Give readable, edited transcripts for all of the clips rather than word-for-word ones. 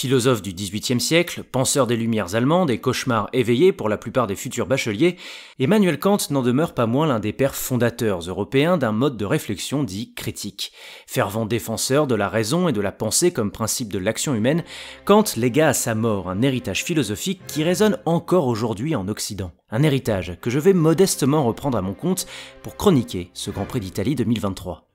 Philosophe du XVIIIe siècle, penseur des Lumières allemandes et cauchemar éveillé pour la plupart des futurs bacheliers, Emmanuel Kant n'en demeure pas moins l'un des pères fondateurs européens d'un mode de réflexion dit critique. Fervent défenseur de la raison et de la pensée comme principe de l'action humaine, Kant légua à sa mort un héritage philosophique qui résonne encore aujourd'hui en Occident. Un héritage que je vais modestement reprendre à mon compte pour chroniquer ce Grand Prix d'Italie 2023.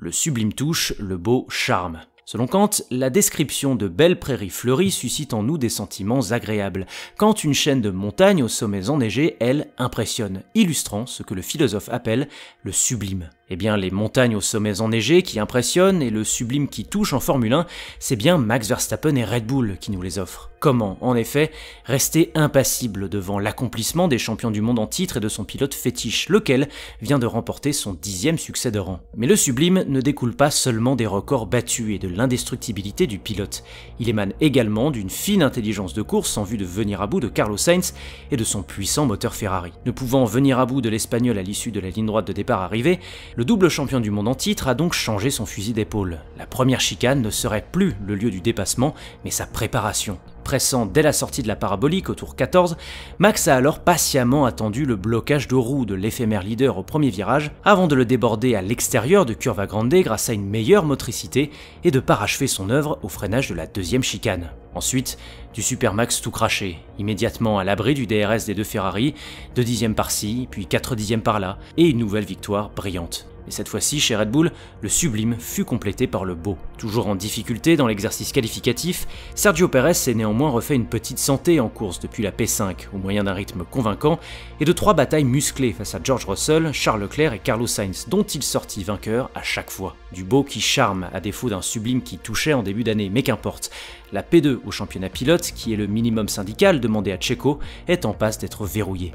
Le sublime touche, le beau charme. Selon Kant, la description de belles prairies fleuries suscite en nous des sentiments agréables, quand une chaîne de montagnes aux sommets enneigés, elle, impressionne, illustrant ce que le philosophe appelle le sublime. Eh bien, les montagnes aux sommets enneigés qui impressionnent et le sublime qui touche en Formule 1, c'est bien Max Verstappen et Red Bull qui nous les offrent. Comment, en effet, rester impassible devant l'accomplissement des champions du monde en titre et de son pilote fétiche, lequel vient de remporter son 10e succès de rang. Mais le sublime ne découle pas seulement des records battus et de l'indestructibilité du pilote. Il émane également d'une fine intelligence de course en vue de venir à bout de Carlos Sainz et de son puissant moteur Ferrari. Ne pouvant venir à bout de l'Espagnol à l'issue de la ligne droite de départ arrivée, le double champion du monde en titre a donc changé son fusil d'épaule. La première chicane ne serait plus le lieu du dépassement, mais sa préparation. Pressant dès la sortie de la parabolique au tour 14, Max a alors patiemment attendu le blocage de roue de l'éphémère leader au premier virage avant de le déborder à l'extérieur de Curva Grande grâce à une meilleure motricité et de parachever son œuvre au freinage de la deuxième chicane. Ensuite, du Super Max tout craché, immédiatement à l'abri du DRS des deux Ferrari, 2 dixièmes par-ci, puis 4 dixièmes par-là, et une nouvelle victoire brillante. Et cette fois-ci, chez Red Bull, le sublime fut complété par le beau. Toujours en difficulté dans l'exercice qualificatif, Sergio Pérez s'est néanmoins refait une petite santé en course depuis la P5, au moyen d'un rythme convaincant et de 3 batailles musclées face à George Russell, Charles Leclerc et Carlos Sainz, dont il sortit vainqueur à chaque fois. Du beau qui charme, à défaut d'un sublime qui touchait en début d'année, mais qu'importe. La P2 au championnat pilote, qui est le minimum syndical demandé à Checo, est en passe d'être verrouillée.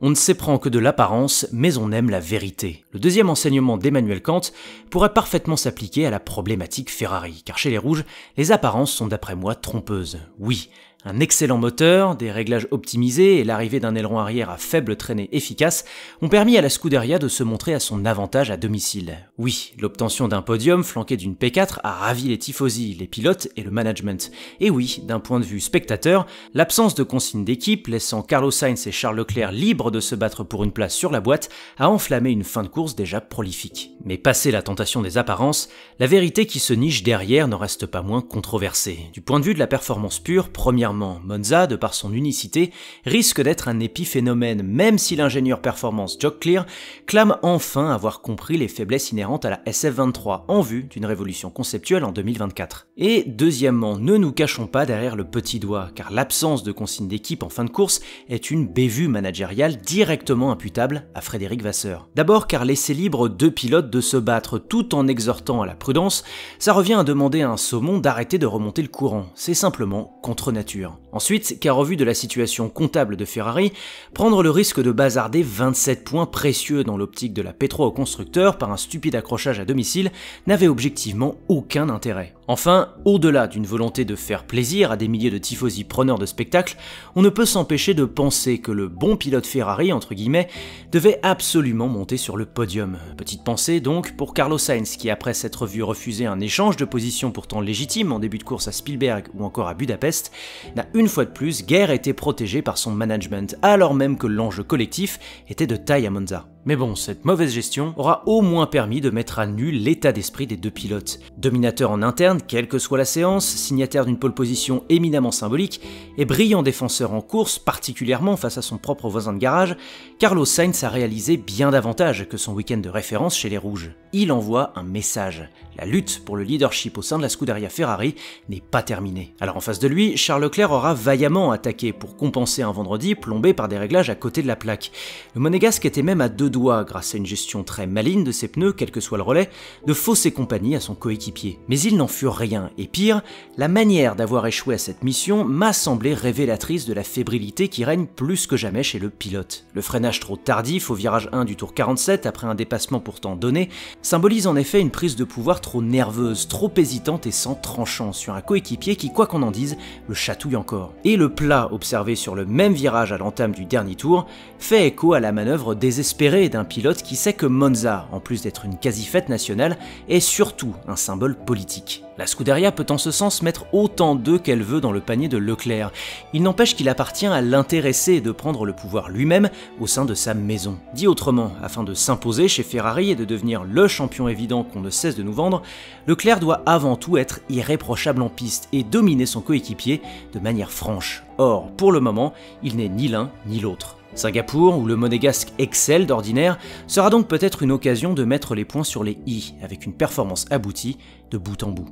On ne s'éprend que de l'apparence, mais on aime la vérité. Le deuxième enseignement d'Emmanuel Kant pourrait parfaitement s'appliquer à la problématique Ferrari, car chez les rouges, les apparences sont d'après moi trompeuses. Oui, un excellent moteur, des réglages optimisés et l'arrivée d'un aileron arrière à faible traînée efficace ont permis à la Scuderia de se montrer à son avantage à domicile. Oui, l'obtention d'un podium flanqué d'une P4 a ravi les tifosi, les pilotes et le management. Et oui, d'un point de vue spectateur, l'absence de consigne d'équipe, laissant Carlos Sainz et Charles Leclerc libres de se battre pour une place sur la boîte, a enflammé une fin de course déjà prolifique. Mais passé la tentation des apparences, la vérité qui se niche derrière n'en reste pas moins controversée. Du point de vue de la performance pure, premièrement, Monza, de par son unicité, risque d'être un épiphénomène, même si l'ingénieur performance Jock Clear clame enfin avoir compris les faiblesses inhérentes à la SF23 en vue d'une révolution conceptuelle en 2024. Et deuxièmement, ne nous cachons pas derrière le petit doigt, car l'absence de consigne d'équipe en fin de course est une bévue managériale directement imputable à Frédéric Vasseur. D'abord car laisser libre 2 pilotes de se battre tout en exhortant à la prudence, ça revient à demander à un saumon d'arrêter de remonter le courant, c'est simplement contre nature. Ensuite, car au vu de la situation comptable de Ferrari, prendre le risque de bazarder 27 points précieux dans l'optique de la P3 au constructeur par un stupide accrochage à domicile n'avait objectivement aucun intérêt. Enfin, au-delà d'une volonté de faire plaisir à des milliers de tifosi preneurs de spectacle, on ne peut s'empêcher de penser que le bon pilote Ferrari, entre guillemets, devait absolument monter sur le podium. Petite pensée donc pour Carlos Sainz qui, après s'être vu refuser un échange de position pourtant légitime en début de course à Spielberg ou encore à Budapest, n'a une fois de plus guère été protégé par son management, alors même que l'enjeu collectif était de taille à Monza. Mais bon, cette mauvaise gestion aura au moins permis de mettre à nu l'état d'esprit des 2 pilotes. Dominateur en interne, quelle que soit la séance, signataire d'une pole position éminemment symbolique, et brillant défenseur en course, particulièrement face à son propre voisin de garage, Carlos Sainz a réalisé bien davantage que son week-end de référence chez les Rouges. Il envoie un message. La lutte pour le leadership au sein de la Scuderia Ferrari n'est pas terminée. Alors en face de lui, Charles Leclerc aura vaillamment attaqué pour compenser un vendredi plombé par des réglages à côté de la plaque. Le Monégasque était même à 2 doigt, grâce à une gestion très maligne de ses pneus, quel que soit le relais, de fausser compagnie à son coéquipier. Mais il n'en fut rien, et pire, la manière d'avoir échoué à cette mission m'a semblé révélatrice de la fébrilité qui règne plus que jamais chez le pilote. Le freinage trop tardif au virage 1 du tour 47, après un dépassement pourtant donné, symbolise en effet une prise de pouvoir trop nerveuse, trop hésitante et sans tranchant sur un coéquipier qui, quoi qu'on en dise, le chatouille encore. Et le plat observé sur le même virage à l'entame du dernier tour fait écho à la manœuvre désespérée d'un pilote qui sait que Monza, en plus d'être une quasi-fête nationale, est surtout un symbole politique. La Scuderia peut en ce sens mettre autant d'œufs qu'elle veut dans le panier de Leclerc. Il n'empêche qu'il appartient à l'intéressé de prendre le pouvoir lui-même au sein de sa maison. Dit autrement, afin de s'imposer chez Ferrari et de devenir le champion évident qu'on ne cesse de nous vendre, Leclerc doit avant tout être irréprochable en piste et dominer son coéquipier de manière franche. Or, pour le moment, il n'est ni l'un ni l'autre. Singapour, où le monégasque excelle d'ordinaire, sera donc peut-être une occasion de mettre les points sur les i, avec une performance aboutie de bout en bout.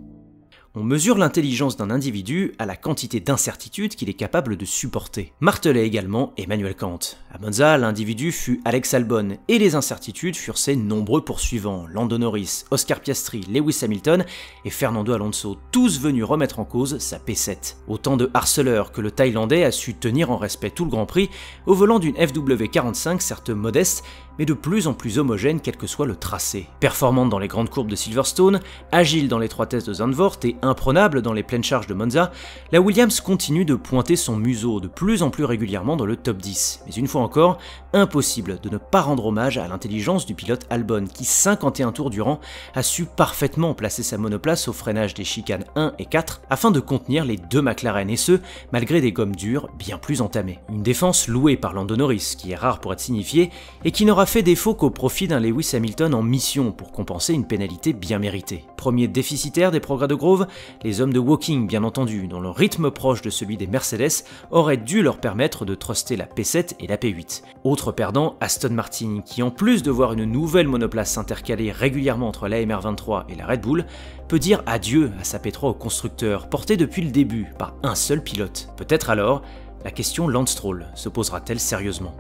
On mesure l'intelligence d'un individu à la quantité d'incertitudes qu'il est capable de supporter. Martelait également Emmanuel Kant. À Monza, l'individu fut Alex Albon, et les incertitudes furent ses nombreux poursuivants, Lando Norris, Oscar Piastri, Lewis Hamilton et Fernando Alonso, tous venus remettre en cause sa P7. Autant de harceleurs que le Thaïlandais a su tenir en respect tout le Grand Prix, au volant d'une FW45 certes modeste, mais de plus en plus homogène quel que soit le tracé. Performante dans les grandes courbes de Silverstone, agile dans l'étroitesse de Zandvoort et imprenable dans les pleines charges de Monza, la Williams continue de pointer son museau de plus en plus régulièrement dans le top 10. Mais une fois encore, impossible de ne pas rendre hommage à l'intelligence du pilote Albon qui, 51 tours durant, a su parfaitement placer sa monoplace au freinage des chicanes 1 et 4 afin de contenir les deux McLaren et ce, malgré des gommes dures bien plus entamées. Une défense louée par Lando Norris, qui est rare pour être signifiée, et qui n'aura fait défaut qu'au profit d'un Lewis Hamilton en mission pour compenser une pénalité bien méritée. Premier déficitaire des progrès de Grove, les hommes de Woking bien entendu, dont le rythme proche de celui des Mercedes aurait dû leur permettre de truster la P7 et la P8. Autre perdant, Aston Martin, qui en plus de voir une nouvelle monoplace s'intercaler régulièrement entre la MR23 et la Red Bull, peut dire adieu à sa P3 au constructeur, porté depuis le début par un seul pilote. Peut-être alors, la question Lance Stroll se posera-t-elle sérieusement ?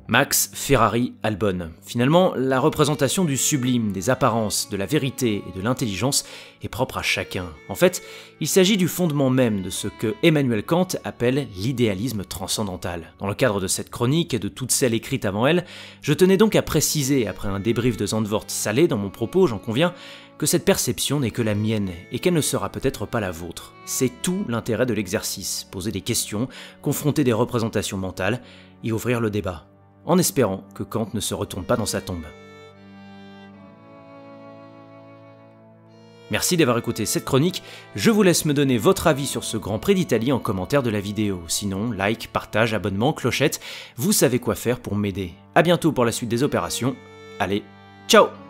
Max, Ferrari, Albon. Finalement, la représentation du sublime, des apparences, de la vérité et de l'intelligence est propre à chacun. En fait, il s'agit du fondement même de ce que Emmanuel Kant appelle l'idéalisme transcendantal. Dans le cadre de cette chronique et de toutes celles écrites avant elle, je tenais donc à préciser, après un débrief de Zandvoort salé dans mon propos, j'en conviens, que cette perception n'est que la mienne et qu'elle ne sera peut-être pas la vôtre. C'est tout l'intérêt de l'exercice, poser des questions, confronter des représentations mentales et ouvrir le débat, en espérant que Kant ne se retourne pas dans sa tombe. Merci d'avoir écouté cette chronique, je vous laisse me donner votre avis sur ce Grand Prix d'Italie en commentaire de la vidéo. Sinon, like, partage, abonnement, clochette, vous savez quoi faire pour m'aider. A bientôt pour la suite des opérations, allez, ciao!